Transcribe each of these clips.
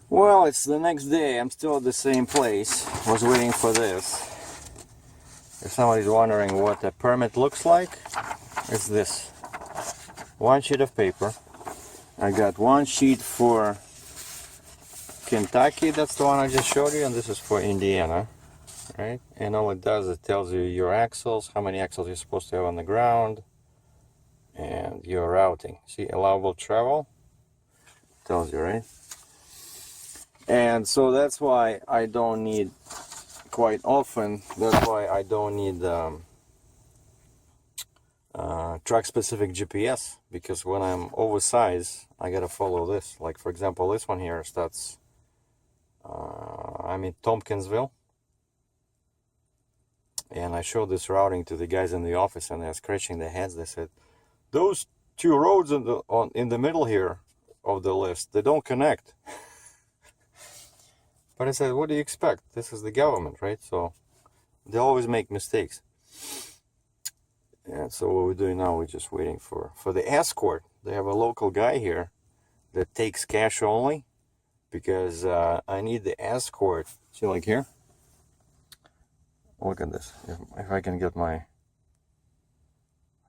Well, it's the next day. I'm still at the same place. Was waiting for this. If somebody's wondering what a permit looks like, it's this. One sheet of paper. I got one sheet for Kentucky, that's the one I just showed you, and this is for Indiana, right? And all it does, it tells you your axles, how many axles you're supposed to have on the ground, and your routing. See, allowable travel, tells you, right? And so that's why I don't need, quite often, that's why I don't need track-specific GPS, because when I'm oversized, I gotta follow this. Like, for example, this one here starts, I'm in Tompkinsville, and I showed this routing to the guys in the office, and they're scratching their heads. They said, those two roads in the middle here of the list, they don't connect. But I said, what do you expect? This is the government, right? So they always make mistakes. And so what we're doing now, we're just waiting for the escort. They have a local guy here that takes cash only, because I need the escort. See, like here? Look at this. If I can get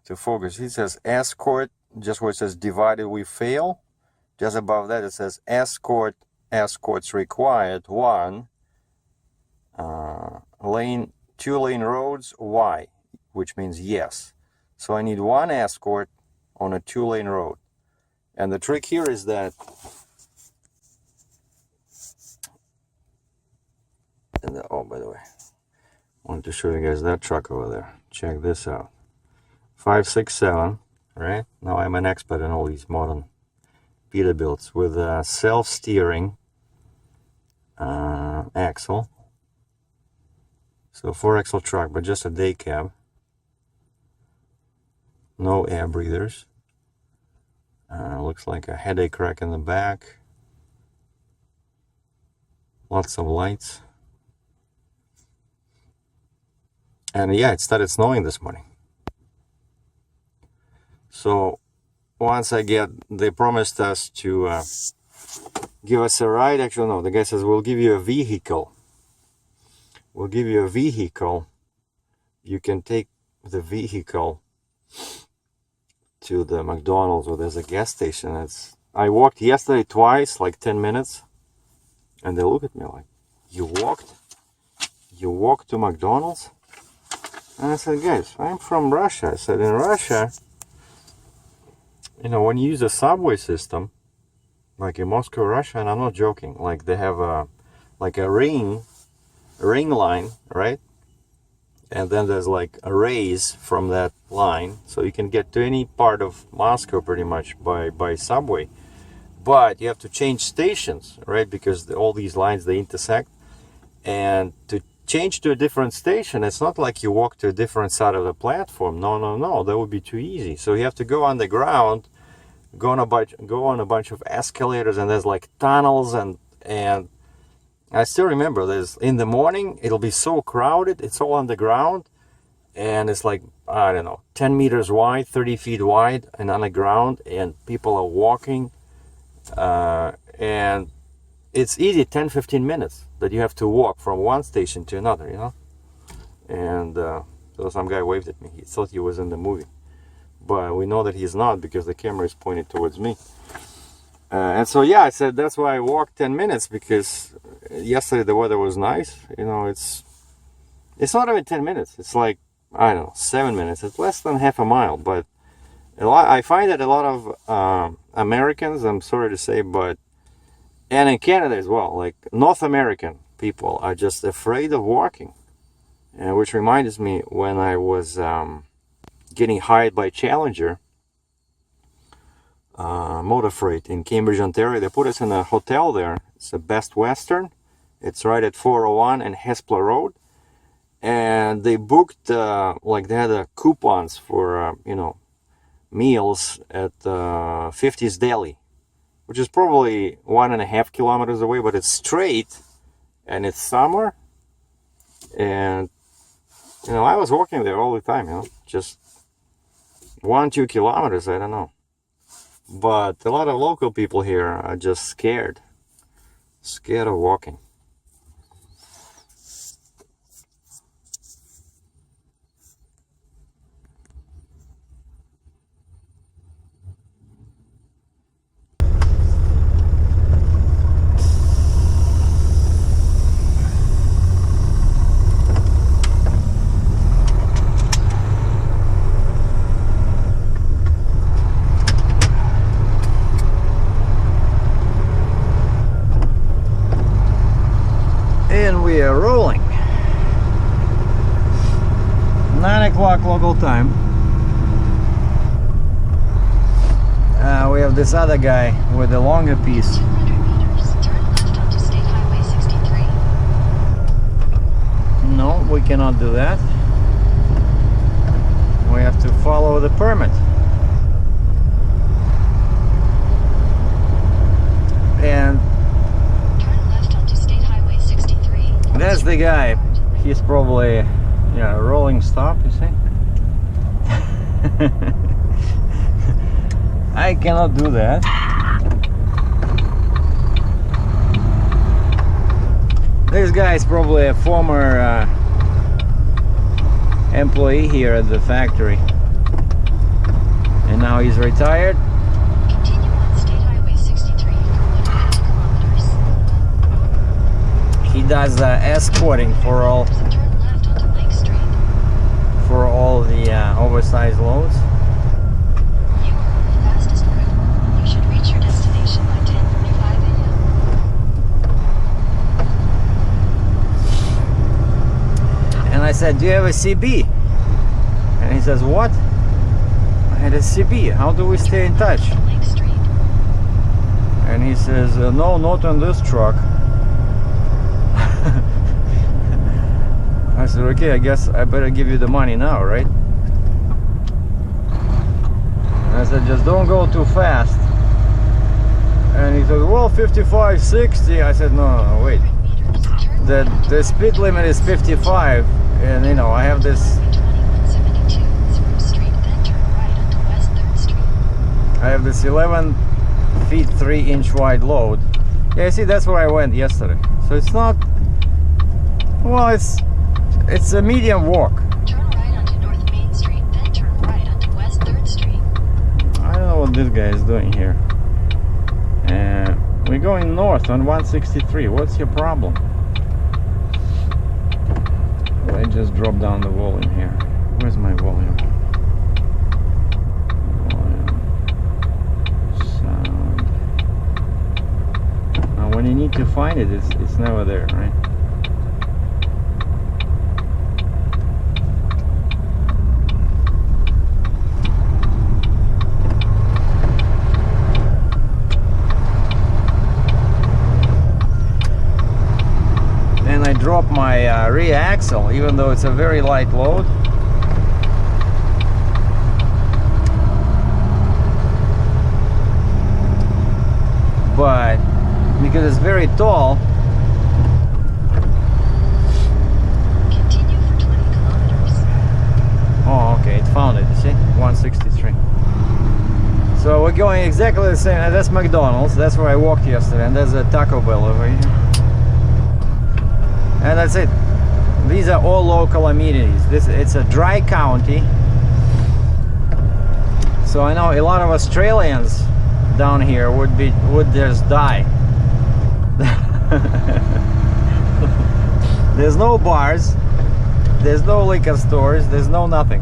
to focus. It says escort, just where it says divided we fail. Just above that it says escorts required, 1 lane, 2-lane roads, Y, which means yes. So I need 1 escort on a 2-lane road. And the trick here is that, oh, by the way, I wanted to show you guys that truck over there. Check this out. 567, right? Now I'm an expert in all these modern Peterbilts with a self-steering axle. So 4-axle truck, but just a day cab. No air breathers. Looks like a headache rack in the back. Lots of lights. And yeah, it started snowing this morning. So once they promised us to give us a ride. Actually, no, the guy says, we'll give you a vehicle. We'll give you a vehicle. You can take the vehicle to the McDonald's, or there's a gas station. I walked yesterday twice, like 10 minutes. And they look at me like, you walked to McDonald's? And I said, guys, I'm from Russia. I said, in Russia, when you use a subway system, like in Moscow, Russia, and I'm not joking, like they have a ring line, right? And then there's like a raise from that line, so you can get to any part of Moscow pretty much by subway. But you have to change stations, right? Because all these lines, they intersect. And to change to a different station, it's not like you walk to a different side of the platform. No, that would be too easy. So you have to go underground, go on a bunch of escalators, and there's like tunnels, and I still remember in the morning, it'll be so crowded, it's all underground, and it's like, I don't know, 10 meters wide, 30 feet wide, and underground, and people are walking, and it's easy, 10-15 minutes that you have to walk from one station to another, And so some guy waved at me. He thought he was in the movie, but we know that he's not, because the camera is pointed towards me. And so yeah, I said that's why I walked 10 minutes, because yesterday the weather was nice. It's not even 10 minutes. It's like, I don't know, 7 minutes. It's less than half a mile. But I find that a lot of Americans, I'm sorry to say, and in Canada as well, like North American people are just afraid of walking. Which reminds me, when I was getting hired by Challenger Motor Freight in Cambridge, Ontario, they put us in a hotel there. It's the Best Western. It's right at 401 and Hespeler Road. And they booked, they had coupons for, meals at 50's Deli, which is probably 1.5 kilometers away, but it's straight, and it's summer. And, I was walking there all the time, just 1-2 kilometers, I don't know. But a lot of local people here are just scared. Scared of walking. And we are rolling. 9 o'clock local time. We have this other guy with the longer piece. 200 meters, turn left onto State Highway 63. No, we cannot do that. We have to follow the permit. And Turn left onto State Highway 63. that's the guy. He's probably, yeah, rolling stop, you see? I cannot do that. This guy is probably a former employee here at the factory. And now he's retired. Continue on State Highway 63 for 100 kilometers. He does escorting for all Turn left onto Lake Street. the oversized loads. You are on the fastest route. You should reach your destination by 10:45 a.m. And I said, do you have a CB? And he says, what? I had a CB. How do we stay in touch? Lake Street. And he says, no, not on this truck. I said, okay, I guess I better give you the money now, right? And I said, just don't go too fast. And he said, well, 55, 60. I said, no, wait. 100 meters, turn The speed limit is 55. And, you know, I have this 2172 Spruce Street, then turn right onto West 3rd Street. I have this 11 feet 3 inch wide load. Yeah, see, that's where I went yesterday. So it's not, well, it's a medium walk. Turn right onto North Main Street, then turn right onto West 3rd Street. I don't know what this guy is doing here. We're going north on 163. What's your problem? I just dropped down the volume here. Where's my volume? Sound. Now when you need to find it, it's never there, right? And I dropped my rear axle, even though it's a very light load. But because it's very tall, Continue for 20 kilometers. oh, okay, it found it, you see? 163. So we're going exactly the same. That's McDonald's. That's where I walked yesterday. And there's a Taco Bell over here. And that's it. These are all local amenities. It's a dry county. So I know a lot of Australians down here would just die. There's no bars. There's no liquor stores. There's no nothing.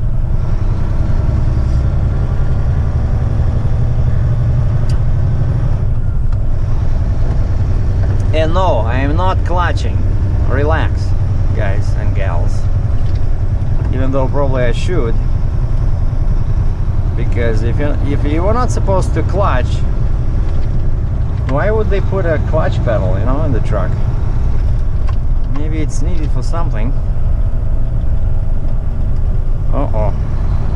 And no, I am not clutching. Relax, guys and gals. Even though probably I should, because if you were not supposed to clutch, why would they put a clutch pedal, you know, in the truck? Maybe it's needed for something. Uh-oh.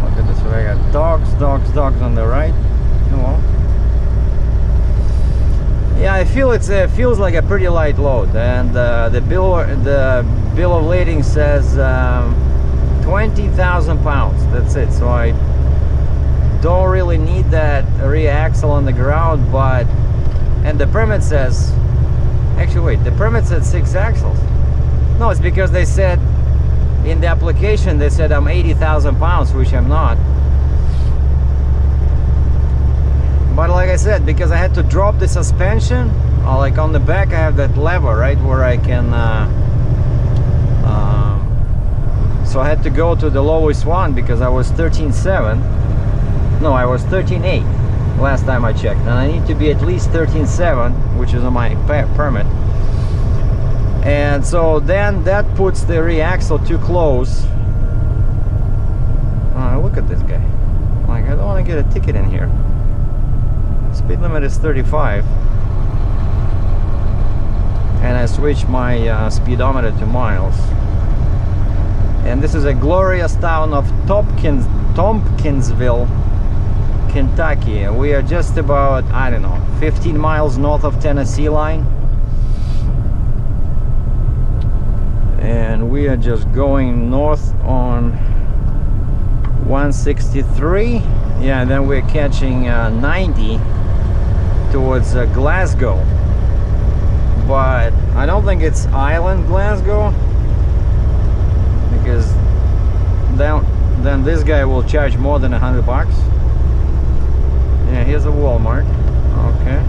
Look at this. I got dogs on the right. Hello. Yeah, I feel it feels like a pretty light load, and the bill of lading says 20,000 pounds. That's it. So I don't really need that rear axle on the ground, and the permit says Actually, wait, the permit said 6 axles. No, it's because they said in the application they said I'm 80,000 pounds, which I'm not. But like I said, because I had to drop the suspension, like on the back I have that lever, right, where I can so I had to go to the lowest one because I was 13.7. No, I was 13.8 last time I checked, and I need to be at least 13.7, which is on my permit. And so then that puts the rear axle too close. Look at this guy. Like, I don't want to get a ticket in here. Speed limit is 35. And I switched my speedometer to miles. And this is a glorious town of Tompkinsville, Kentucky. We are just about, I don't know, 15 miles north of Tennessee line. And we are just going north on 163. Yeah, and then we're catching 90 towards Glasgow. But I don't think it's Island Glasgow, because then this guy will charge more than $100 bucks. Yeah, here's a Walmart. Okay.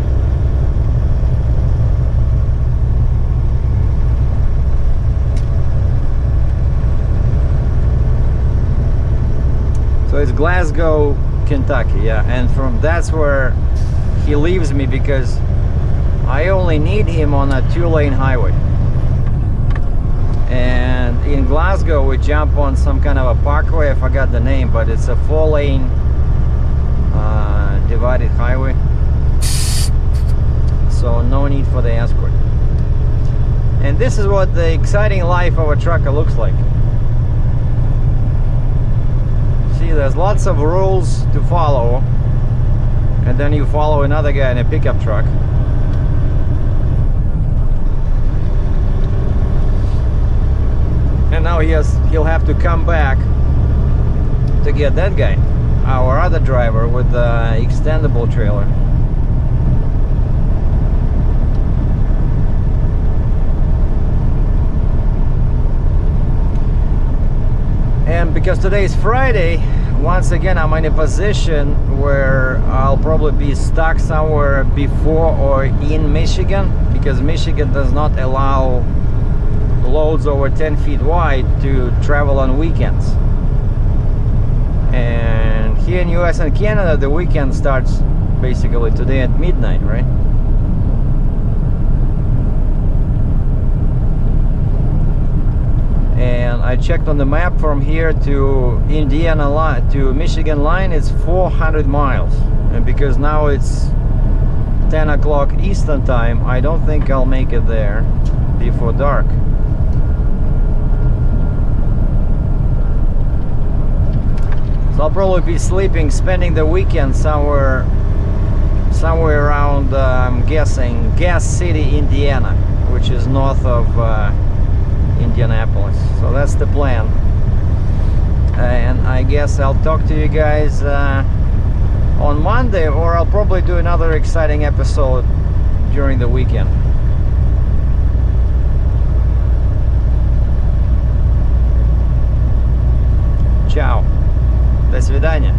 So it's Glasgow, Kentucky, yeah, and from that's where he leaves me, because I only need him on a 2-lane highway. And in Glasgow we jump on some kind of a parkway, I forgot the name, but it's a 4-lane divided highway, so no need for the escort. And this is what the exciting life of a trucker looks like. See, there's lots of rules to follow, and then you follow another guy in a pickup truck. And now he'll have to come back to get that guy, our other driver with the extendable trailer. And because today is Friday, once again I'm in a position where I'll probably be stuck somewhere before or in Michigan, because Michigan does not allow loads over 10 feet wide to travel on weekends. And here in US and Canada, the weekend starts basically today at midnight, right? And I checked on the map, from here to Indiana line to Michigan line, it's 400 miles. And because now it's 10 o'clock Eastern time, I don't think I'll make it there before dark. So I'll probably be spending the weekend somewhere around, I'm guessing, Gas City, Indiana, which is north of Indianapolis. So that's the plan. And I guess I'll talk to you guys on Monday, or I'll probably do another exciting episode during the weekend. Ciao. До свидания.